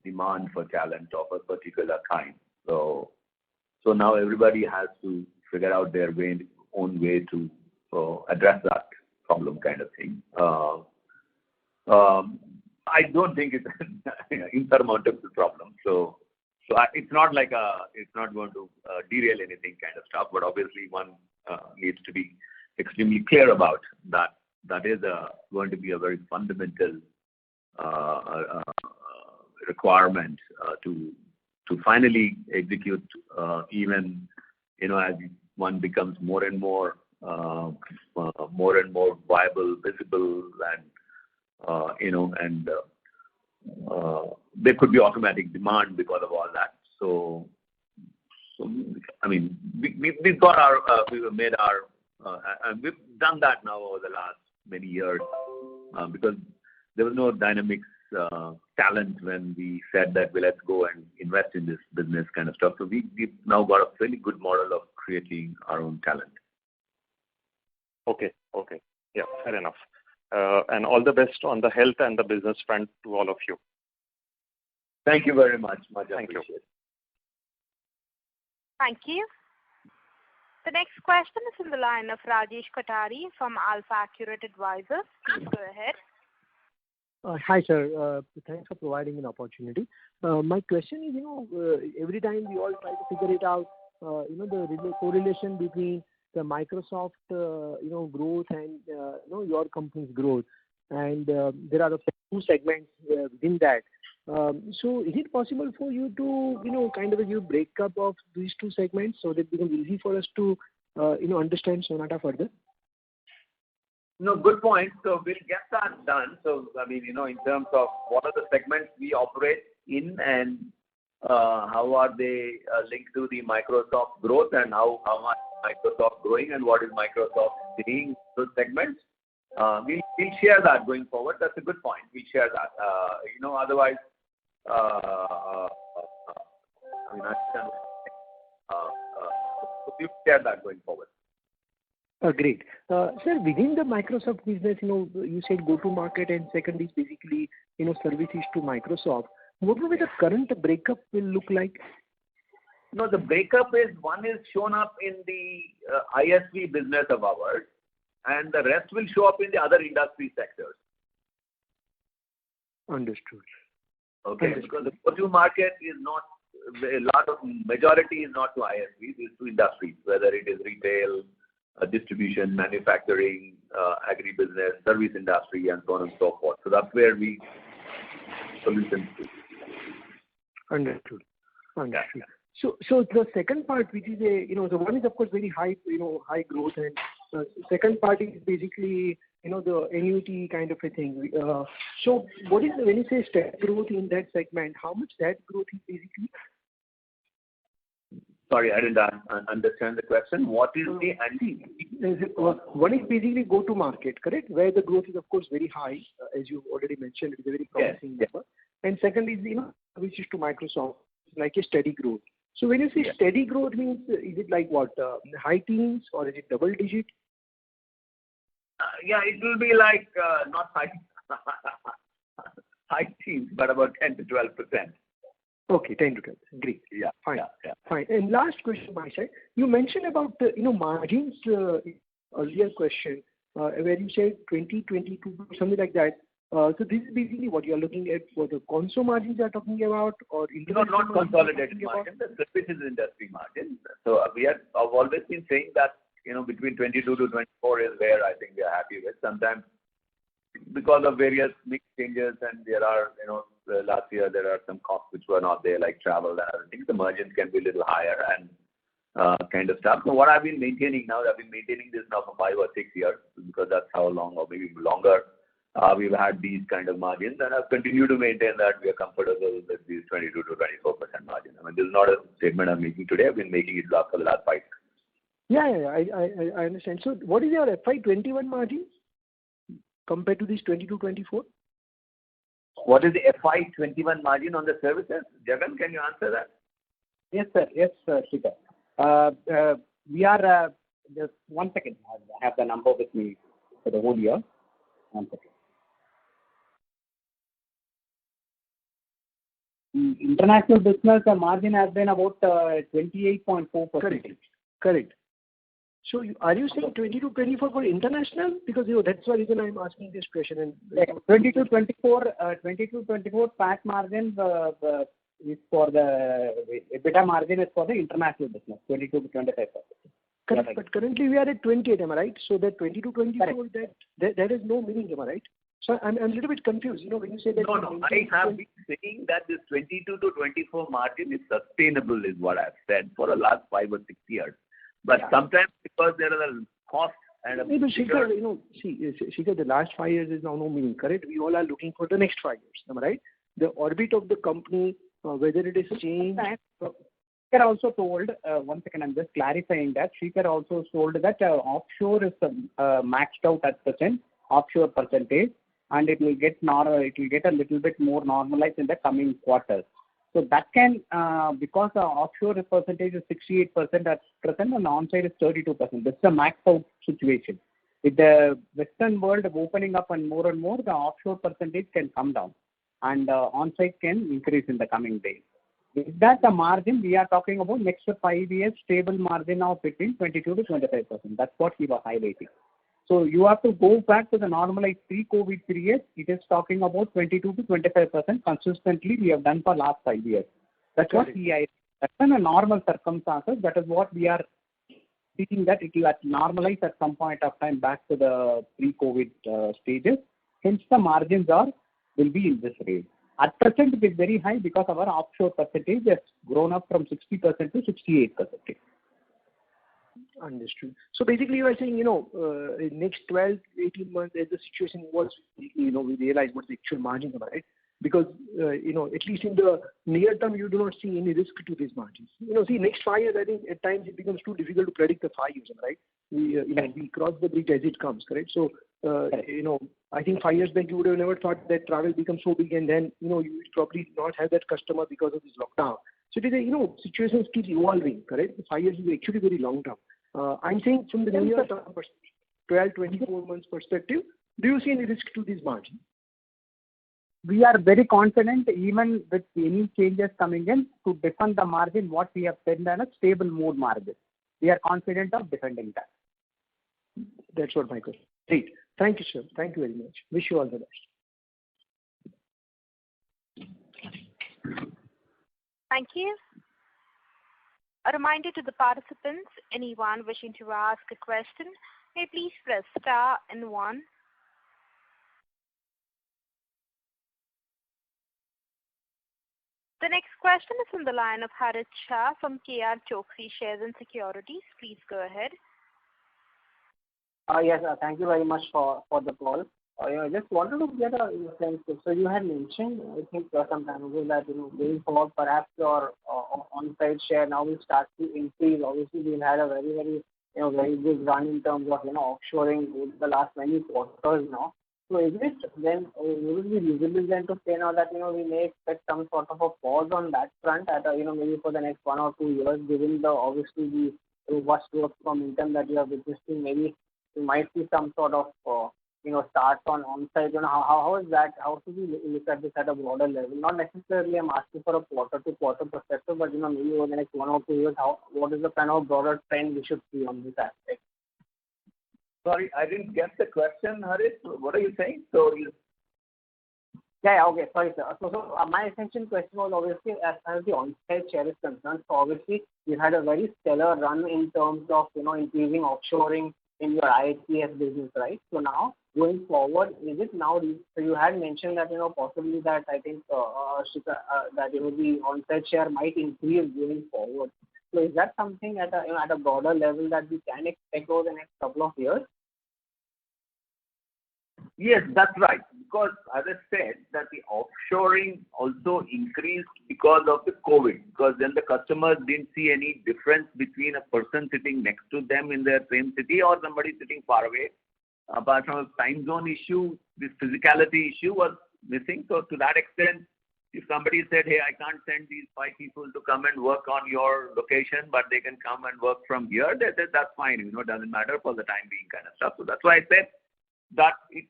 demand for talent of a particular kind. So now everybody has to figure out their own way to address that problem, kind of thing. I don't think it's an insurmountable problem. So it's not like it's not going to derail anything, kind of stuff. But obviously, one needs to be extremely clear about that. That is going to be a very fundamental requirement to finally execute, even as one becomes more and more viable, visible, and there could be automatic demand because of all that. So I mean, we've got we've made our and we've done that now over the last many years because there was no Dynamics talent when we said that let's go and invest in this business, kind of stuff. So we've now got a really good model of creating our own talent. Okay. Yeah, fair enough. And all the best on the health and the business front to all of you. Thank you very much. Much Thank appreciated. you. Thank you. The next question is from the line of Rajesh Katari from Alpha Accurate Advisors. Please go ahead. Hi, sir. Thanks for providing an opportunity. My question is, every time we all try to figure it out, the correlation between the Microsoft, growth and, your company's growth. And there are two segments within that. So is it possible for you to, kind of give breakup of these two segments so that it becomes easy for us to, understand Sonata further? No, good point. So we'll get that done. So, I mean, in terms of what are the segments we operate in and how are they linked to the Microsoft growth and how much Microsoft growing and what is Microsoft seeing those segments. We'll share that going forward. That's a good point. We'll share that. Otherwise, we'll share that going forward. Great. Sir, within the Microsoft business, you said go-to-market and second is basically, services to Microsoft. What will be the current breakup will look like? No, the breakup is one is shown up in the ISV business of ours, and the rest will show up in the other industry sectors. Understood. Okay, because the go-to-market is not, majority is not to ISVs, it's to industries, whether it is retail, distribution, manufacturing, agri-business, service industry, and so on and so forth. So that's where we solutions to. Understood. Yeah. So the second part, which is the one is of course very high, high growth, and second part is basically, the annuity kind of a thing. So what is when you say steady growth in that segment, how much that growth is basically? Sorry, I didn't understand the question. What is the annuity? One is basically go-to-market, correct? Where the growth is of course very high, as you already mentioned, it's a very promising number. And second is, which is to Microsoft, like a steady growth. So when you say steady growth means, is it like what, high teens or is it double digit? It will be like not high teens, but about 10 to 12%. Okay, 10 to 12. Great. Yeah. Fine. Yeah. Fine. And last question on my side. You mentioned about margins earlier question where you said 20, 22, something like that. So this is basically what you are looking at for the console margins you are talking about, or not consolidated margin. The services industry margin. So I've always been saying that between 22 to 24 is where I think we are happy with. Sometimes because of various mix changes and there are last year there are some costs which were not there like travel and other things. The margins can be a little higher and kind of stuff. So what I've been maintaining now, I've been maintaining this now for 5 or 6 years because that's how long or maybe longer we've had these kind of margins, and I've continued to maintain that we are comfortable with these 22 to 24% margin. I mean, this is not a statement I'm making today. I've been making it for the last 5 years. Yeah, I understand. So what is your FY21 margin compared to these 22-24? What is the FY21 margin on the services? Jagan, can you answer that? Yes, sir. Yes, sir, Shikhar. We are just 1 second. I have the number with me for the whole year. 1 second. International business, the margin has been about 28.4%. Correct. So are you saying 22-24 for international? Because that's the reason I'm asking this question. And 22-24 PAT margin is for the EBITDA margin is for the international business, 22 to 25%. Correct. But currently we are at 28, am I right? So that 22-24, that is no meaning, am I right? So I'm a little bit confused. When you say that. No. I have been saying that this 22 to 24 margin is sustainable, is what I've said for the last 5 or 6 years. But sometimes because there are the costs and maybe Shikhar, Shikhar, the last 5 years is now no meaning, correct? We all are looking for the next 5 years, am I right? The orbit of the company, whether it is changed. Shikhar also told, 1 second, I'm just clarifying that. Shikhar also told that offshore is maxed out at present, offshore percentage, and it will get a little bit more normalized in the coming quarters. So that can, because the offshore percentage is 68% at present and the onsite is 32%. This is a maxed out situation. With the Western world opening up and more, the offshore percentage can come down and onsite can increase in the coming days. With that, the margin, we are talking about next 5 years, stable margin of between 22 to 25%. That's what we were highlighting. So you have to go back to the normalized pre-COVID period. It is talking about 22 to 25% consistently we have done for last 5 years. That's what that's in a normal circumstances. That is what we are thinking that it will normalize at some point of time back to the pre-COVID stages. Hence the margins will be in this range. At present it is very high because our offshore percentage has grown up from 60% to 68%. Understood. So basically you are saying, in next 12, 18 months as the situation evolves, we realize what the actual margins are, right? Because, at least in the near term, you do not see any risk to these margins. Next 5 years, I think at times it becomes too difficult to predict the 5 years, right? We cross the bridge as it comes, correct? So, I think 5 years back you would have never thought that travel becomes so big and then, you would probably not have that customer because of this lockdown. So it is situations keep evolving, correct? 5 years is actually very long term. I'm saying from the near term perspective, 12, 24 months perspective, do you see any risk to these margins? We are very confident even with any changes coming in to defend the margin what we have said in a stable mode margin. We are confident of defending that. That's what my question. Great. Thank you, sir. Thank you very much. Wish you all the best. Thank you. A reminder to the participants, anyone wishing to ask a question, may please press star and 1. The next question is from the line of Harit Shah from KR Choksey Shares and Securities. Please go ahead. Yes, thank you very much for the call. I just wanted to get a sense. So you had mentioned, I think some time ago that going forward, perhaps your on-site share now will start to increase. Obviously, we've had a very very good run in terms of offshoring over the last many quarters now. So is it then would it be reasonable then to say now that we may expect some sort of a pause on that front at maybe for the next 1 or 2 years, given the obviously the robust growth momentum that you are witnessing? Maybe you might see some sort of start on-site. How is that? How should we look at this at a broader level? Not necessarily I'm asking for a quarter-to-quarter perspective, but maybe over the next 1 or 2 years, what is the kind of broader trend we should see on this aspect? Sorry, I didn't get the question, Harit. What are you saying? Yeah, okay. Sorry, sir. So my essential question was obviously as far as the on-site share is concerned. So obviously you had a very stellar run in terms of increasing offshoring in your IHCS business, right? So now going forward, is it now? So you had mentioned that possibly that I think that the on-site share might increase going forward. So is that something at a broader level that we can expect over the next couple of years? Yes, that's right. Because as I said, that the offshoring also increased because of the COVID. Because then the customers didn't see any difference between a person sitting next to them in their same city or somebody sitting far away. Apart from a time zone issue, this physicality issue was missing. So to that extent, if somebody said, hey, I can't send these 5 people to come and work on your location, but they can come and work from here, they said that's fine. It doesn't matter for the time being kind of stuff. So that's why I said that it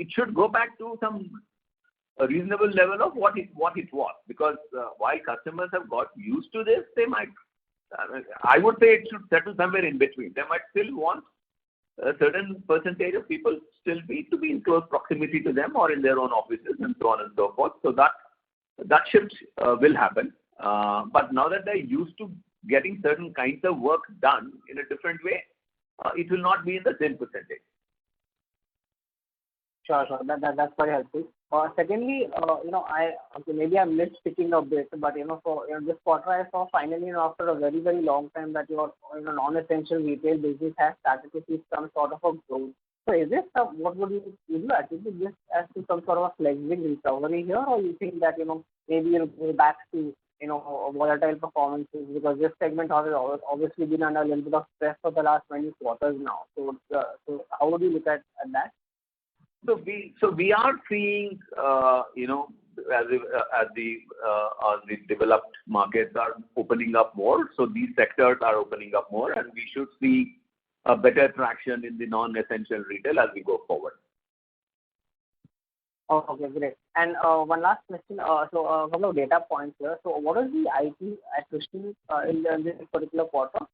should go back to some a reasonable level of what it was. Because while customers have got used to this, they might, I would say it should settle somewhere in between. They might still want a certain percentage of people still to be in close proximity to them or in their own offices and so on and so forth. So that shift will happen. But now that they're used to getting certain kinds of work done in a different way, it will not be in the same percentage. Sure. That's very helpful. Secondly, maybe I missed picking up bit, but for this quarter I saw finally after a very very long time that your non-essential retail business has started to see some sort of a growth. So is this what would you attribute this as to some sort of a fledgling recovery here, or you think that maybe you'll go back to volatile performances, because this segment has obviously been under a little bit of stress for the last many quarters now. So how would you look at that? So we are seeing, as the developed markets are opening up more, so these sectors are opening up more, and we should see a better traction in the non-essential retail as we go forward. Oh, okay, great. And one last question. So a couple of data points here. So what is the IT attrition in this particular quarter?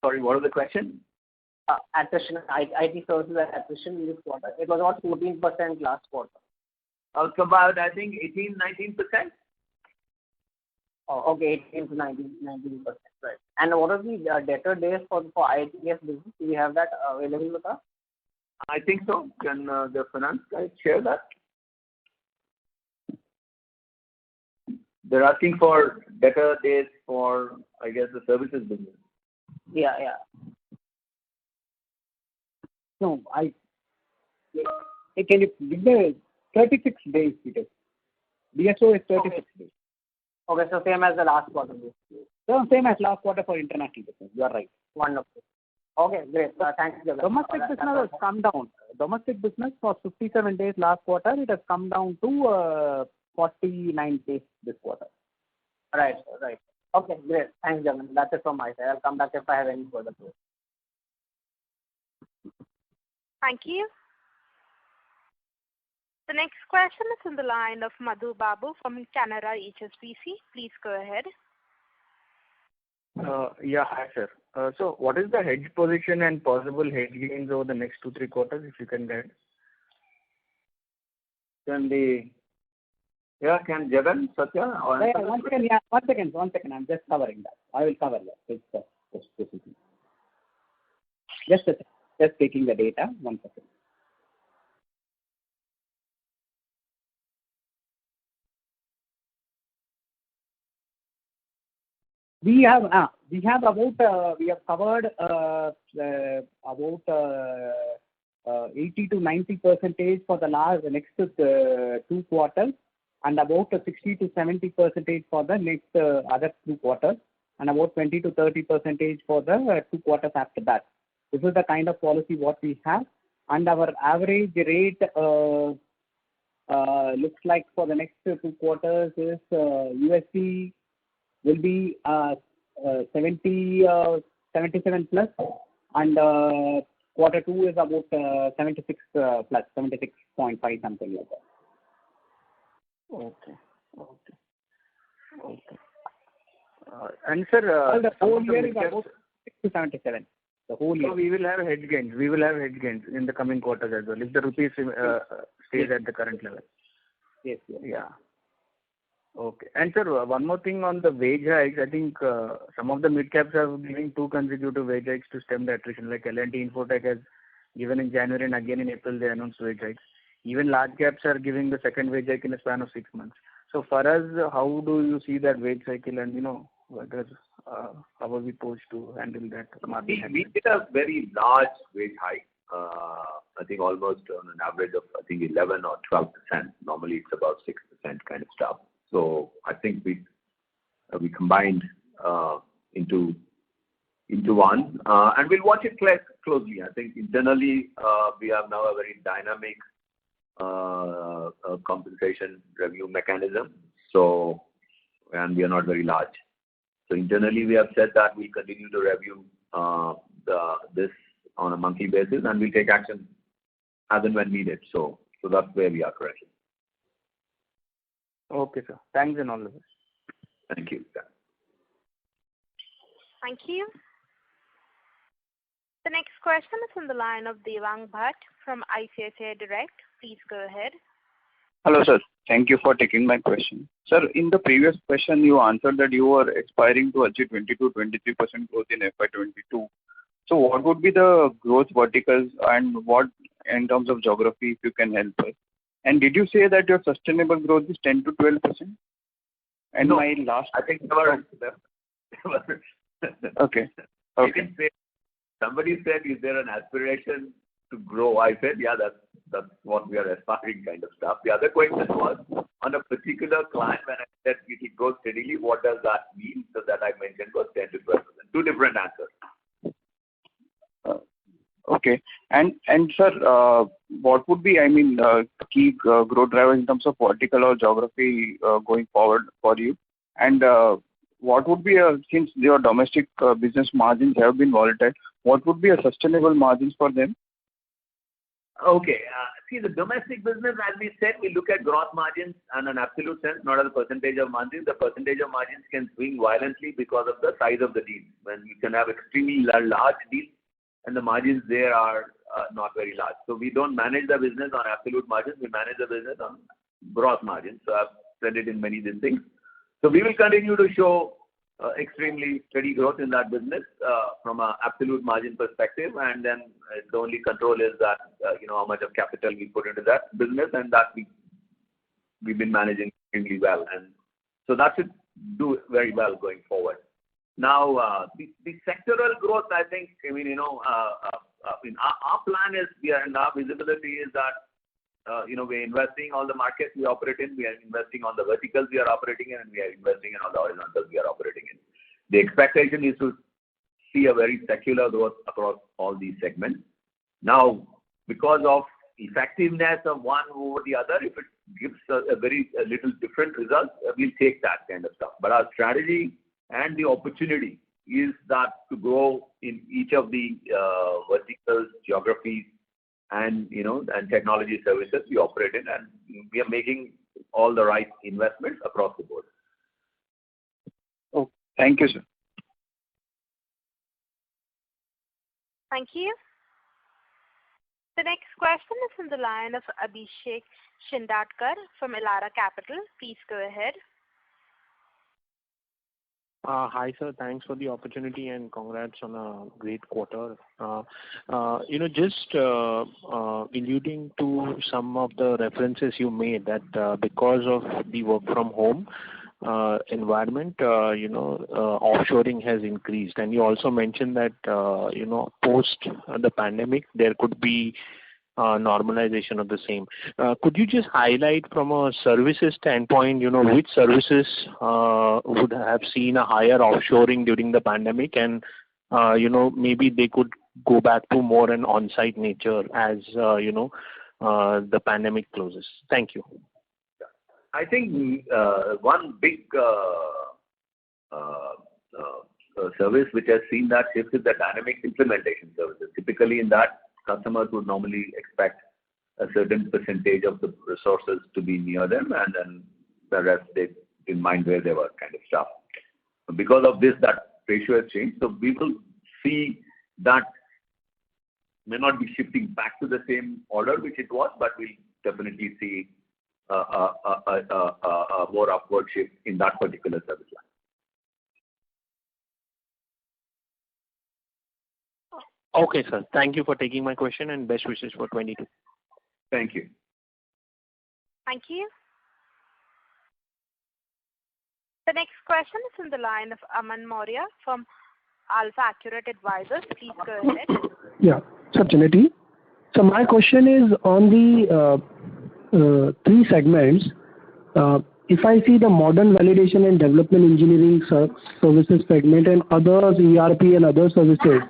Sorry, what was the question? Attrition, IT services attrition in this quarter. It was about 14% last quarter. It's about, I think, 18-19%. Oh, okay, 18 to 19%, right. And what are the debtor days for ITS business? Do we have that available with us? I think so. Can the finance guys share that? They're asking for debtor days for, I guess, the services business. Yeah. No, can you give the 36 days, Peter? DSO is 36 days. Okay, so same as the last quarter. So same as last quarter for international business. You are right. Wonderful. Okay, great. Thanks. Domestic business has come down. Domestic business for 57 days last quarter, it has come down to 49 days this quarter. Right. Okay, great. Thanks, Jagan. That's it from my side. I'll come back if I have any further questions. Thank you. The next question is on the line of Madhu Babu from Canara HSBC. Please go ahead. Yeah, hi sir. So what is the hedge position and possible hedge gains over the next 2-3 quarters, if you can guide? Can Jagan, Satya? One second. I'm just covering that. I will cover that. Just taking the data. 1 second. We have covered about 80 to 90% for the next 2 quarters, and about 60 to 70% for the next other 2 quarters, and about 20 to 30% for the 2 quarters after that. This is the kind of policy what we have, and our average rate looks like for the next 2 quarters is USD will be 77 plus, and quarter 2 is about 76 plus, 76.5, something like that. Okay. And sir, the whole year is about 6 to 77. The whole year. So we will have hedge gains. In the coming quarters as well, if the rupees stays at the current level. Yes. Yeah. Okay. And sir, one more thing on the wage hikes. I think some of the mid-caps are giving 2 consecutive wage hikes to stem the attrition, like L&T Infotech has given in January, and again in April they announced wage hikes. Even large caps are giving the second wage hike in a span of 6 months. So for us, how do you see that wage cycle, and how are we posed to handle that? We did a very large wage hike I think almost on an average of, I think 11 or 12%. Normally it's about 6% kind of stuff. So I think we combined into one, and we'll watch it closely. I think internally we have now a very dynamic compensation review mechanism. So, and we are not very large. So internally we have said that we continue to review this on a monthly basis, and we'll take action as and when needed. So that's where we are currently. Okay, sir. Thanks and all the best. Thank you. Thank you. The next question is on the line of Devang Bhatt from ICICI Direct. Please go ahead. Hello, sir. Thank you for taking my question. Sir, in the previous question, you answered that you were aspiring to achieve 20-23% growth in FY22. So what would be the growth verticals and what in terms of geography, if you can help us? And did you say that your sustainable growth is 10 to 12%? And no, my last... I think Okay. Okay. Somebody said, is there an aspiration to grow? I said, yeah, that's what we are aspiring kind of stuff. The other question was, on a particular client, when I said it will grow steadily, what does that mean? So that I mentioned was 10 to 12%. Two different answers. Okay. And sir, what would be, key growth drivers in terms of vertical or geography going forward for you? And what would be, since your domestic business margins have been volatile, what would be a sustainable margins for them? Okay. See, the domestic business, as we said, we look at gross margins in an absolute sense, not as a percentage of margins. The percentage of margins can swing violently because of the size of the deal. When you can have extremely large deals, and the margins there are not very large. So we don't manage the business on absolute margins. We manage the business on gross margins. So I've said it in many things. So we will continue to show extremely steady growth in that business from an absolute margin perspective. And then the only control is that, how much of capital we put into that business, and that we've been managing extremely well. And so that should do very well going forward. Now, the sectoral growth, I think, our plan is, and our visibility is that, we're investing on the markets we operate in, we are investing on the verticals we are operating in, and we are investing in all the horizontals we are operating in. The expectation is to see a very secular growth across all these segments. Now, because of effectiveness of one over the other, if it gives a little different result, we'll take that kind of stuff. But our strategy and the opportunity is that to grow in each of the verticals, geographies, and and technology services we operate in, and we are making all the right investments across the board. Oh, thank you, sir. Thank you. The next question is from the line of Abhishek Shindadkar from Elara Capital. Please go ahead. Hi, sir. Thanks for the opportunity and congrats on a great quarter. Just alluding to some of the references you made that because of the work from home environment, offshoring has increased. And you also mentioned that, post the pandemic, there could be normalization of the same. Could you just highlight from a services standpoint, which services would have seen a higher offshoring during the pandemic, and maybe they could go back to more an on-site nature as the pandemic closes? Thank you. I think one big service which has seen that shift is the dynamic implementation services. Typically in that, customers would normally expect a certain percentage of the resources to be near them, and then the rest they didn't mind where they were kind of stuff. Because of this, that ratio has changed. So we will see that may not be shifting back to the same order which it was, but we'll definitely see a more upward shift in that particular service line. Okay, sir. Thank you for taking my question and best wishes for 22. Thank you. Thank you. The next question is from the line of Aman Maurya from Alpha Accurate Advisors. Please go ahead. Yeah. Sir, Janetti, So my question is on the three segments. If I see the modern validation and development engineering services segment and others, ERP and other services,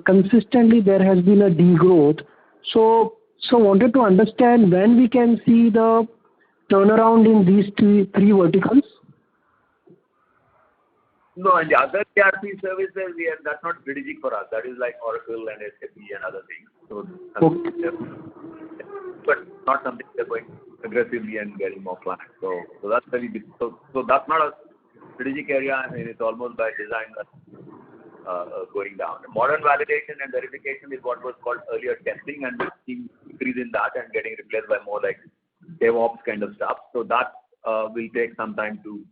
consistently there has been a degrowth. So wanted to understand when we can see the turnaround in these three verticals. No, and the other ERP services, that's not strategic for us. That is like Oracle and SAP and other things. So, but not something they're going aggressively and getting more clients. So that's very big. So that's not a strategic area. I mean, it's almost by design going down. Modern validation and verification is what was called earlier testing, and we're seeing increase in that and getting replaced by more like DevOps kind of stuff. So that will take some time to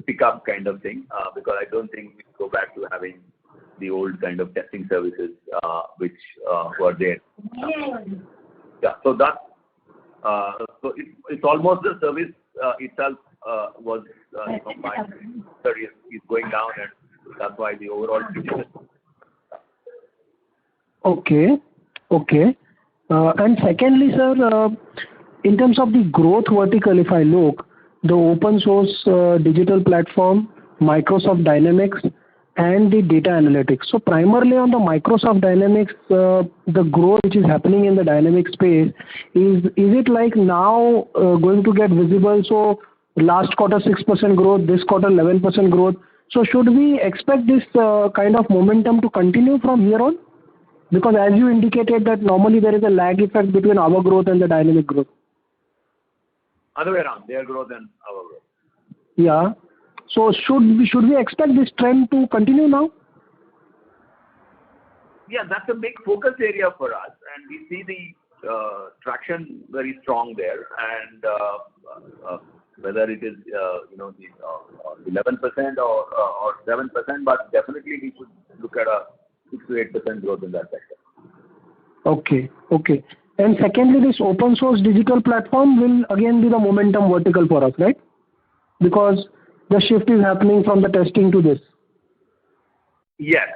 pick up kind of thing, because I don't think we go back to having the old kind of testing services which were there. Yeah, so that so it's almost the service itself was is going down, and that's why the overall. Okay. And secondly, sir, in terms of the growth vertical, if I look, the open source digital platform, Microsoft Dynamics, and the data analytics. So primarily on the Microsoft Dynamics, the growth which is happening in the Dynamics space, is it like now going to get visible? So last quarter 6% growth, this quarter 11% growth. So should we expect this kind of momentum to continue from here on? Because as you indicated that normally there is a lag effect between our growth and the dynamic growth. Other way around, their growth and our growth. Yeah. So should we expect this trend to continue now? Yeah, that's a big focus area for us, and we see the traction very strong there. And whether it is the 11% or 7%, but definitely we should look at a 6 to 8% growth in that sector. Okay. And secondly, this open source digital platform will again be the momentum vertical for us, right? Because the shift is happening from the testing to this. Yes,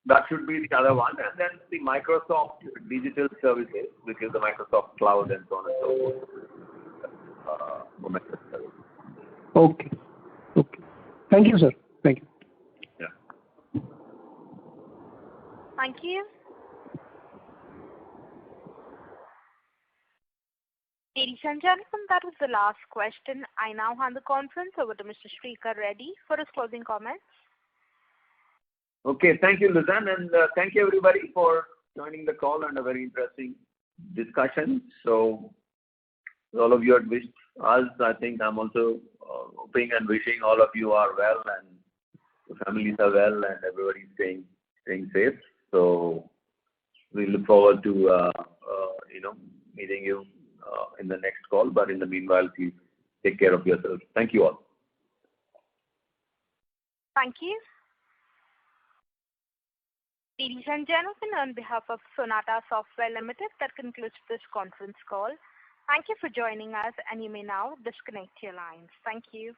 that should be the other one. And then the Microsoft Digital Services, which is the Microsoft Cloud and so on and so forth. Momentum service. Okay. Thank you, sir. Thank you. Yeah. Thank you. Ladies and gentlemen, that was the last question. I now hand the conference over to Mr. Srikar Reddy for his closing comments. Okay, thank you, Lizanne, and thank you everybody for joining the call and a very interesting discussion. So all of you had wished us, I think I'm also hoping and wishing all of you are well and the families are well and everybody staying safe. So we look forward to meeting you in the next call. But in the meanwhile, please take care of yourselves. Thank you all. Thank you. Ladies and gentlemen, on behalf of Sonata Software Limited, that concludes this conference call. Thank you for joining us, and you may now disconnect your lines. Thank you.